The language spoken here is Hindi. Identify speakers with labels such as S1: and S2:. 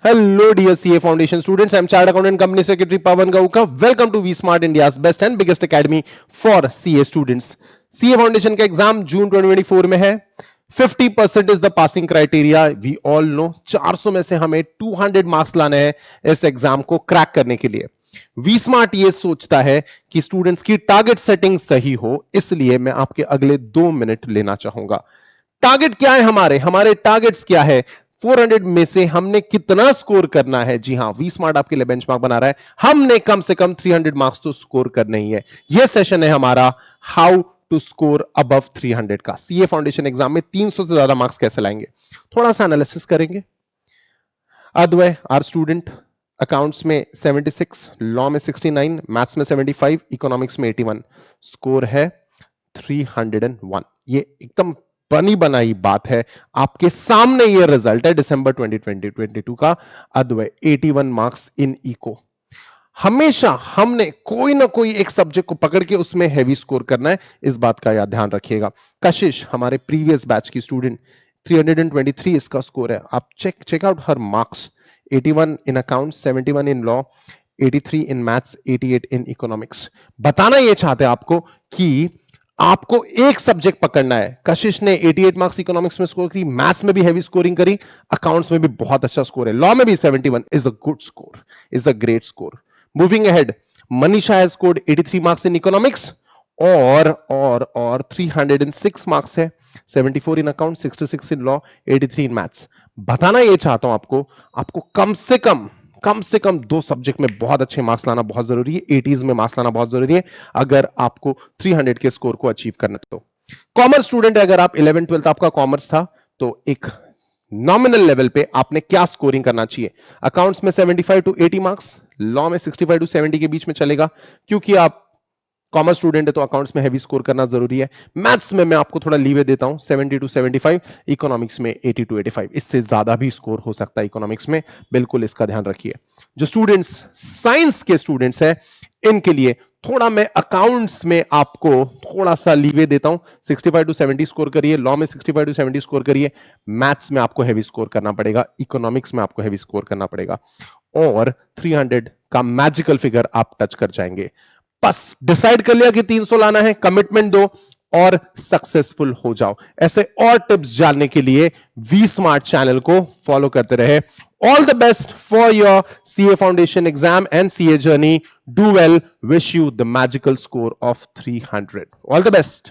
S1: Hello, dear CA Foundation students. I'm Chartered Accountant Company Secretary Pawan Gauka. Welcome to V-Smart, India's best and biggest academy for CA students. CA Foundation का एग्जाम जून 2024 में है. 50% is the passing criteria. We all know 400 में से हमें 200 मार्क्स लाने हैं इस एग्जाम को क्रैक करने के लिए. वी स्मार्ट ये सोचता है कि स्टूडेंट्स की टारगेट सेटिंग सही हो, इसलिए मैं आपके अगले 2 मिनट लेना चाहूंगा. टारगेट क्या है? हमारे टारगेट्स क्या है? 400 में से हमने कितना स्कोर करना है? जी हां, वी स्मार्ट आपके लिए बेंचमार्क बना रहा है. हमने कम से कम 300 मार्क्स तो स्कोर करने ही है. यह सेशन है हमारा हाउ टू स्कोर अबव 300 का. सीए फाउंडेशन एग्जाम में 300 से ज्यादा मार्क्स कैसे लाएंगे, थोड़ा सा एनालिसिस करेंगे. अद्वय आर स्टूडेंट, अकाउंट्स में 76, लॉ में 69, मैथ्स में 75, इकोनॉमिक्स में 81, स्कोर है 301. ये एकदम बनी बनाई बात है, आपके सामने ये रिजल्ट है दिसंबर 2022 का. अद्वय 81 मार्क्स इन इको. हमेशा हमने कोई ना कोई एक सब्जेक्ट को पकड़ के उसमें हैवी स्कोर करना है, इस बात का याद ध्यान रखिएगा. कशिश हमारे प्रीवियस बैच की स्टूडेंट, 323 इसका स्कोर है. आप check out her marks. 81 in account, 71 in law, 83 in maths, 88 in economics. बताना यह चाहते हैं आपको कि आपको एक सब्जेक्ट पकड़ना है. कशिश ने 88 मार्क्स इकोनॉमिक्स में स्कोर की, मैथ्स में भी हैवी स्कोरिंग करी, अकाउंट्स में भी बहुत अच्छा स्कोर है, लॉ में भी 71 is a good score, is a great score. Moving ahead, Manisha has scored 83 marks in economics और 306 मार्क्स है. 74 in account, 66 in law, 83 in maths. बताना यह चाहता हूं आपको कम से कम 2 सब्जेक्ट में बहुत अच्छे मार्क्स लाना बहुत जरूरी है. 80s में मार्क्स लाना बहुत जरूरी है अगर आपको 300 के स्कोर को अचीव करना. तो कॉमर्स स्टूडेंट है, अगर आप 11 12 आपका कॉमर्स था तो एक नॉमिनल लेवल पे आपने क्या स्कोरिंग करना चाहिए? अकाउंट्स में 75 टू 80 मार्क्स, लॉ में 65 टू 70 के बीच में चलेगा, क्योंकि आप कॉमर्स स्टूडेंट है तो अकाउंट्स में हैवी स्कोर करना जरूरी है. मैथ्स में मैं आपको थोड़ा लीवे देता हूं, 70 टू 75, इकोनॉमिक्स में 80 टू 85. इससे ज्यादा भी स्कोर हो सकता है इकोनॉमिक्स में, बिल्कुल इसका ध्यान रखिए. जो स्टूडेंट्स साइंस के स्टूडेंट्स हैं, इनके लिए थोड़ा मैं अकाउंट्स में आपको थोड़ा सा लीवे देता हूं. 65 टू 70 स्कोर करिए, लॉ में 65 टू 70 स्कोर करिए, मैथ्स में आपको हैवी स्कोर करना पड़ेगा, इकोनॉमिक्स में आपको हैवी स्कोर करना पड़ेगा, और 300 का मैजिकल फिगर आप टच कर जाएंगे. बस डिसाइड कर लिया कि 300 लाना है, कमिटमेंट दो और सक्सेसफुल हो जाओ. ऐसे और टिप्स जानने के लिए वी स्मार्ट चैनल को फॉलो करते रहे. All the best for your CA foundation exam and CA journey. Do well. Wish you the magical score of 300. All the best.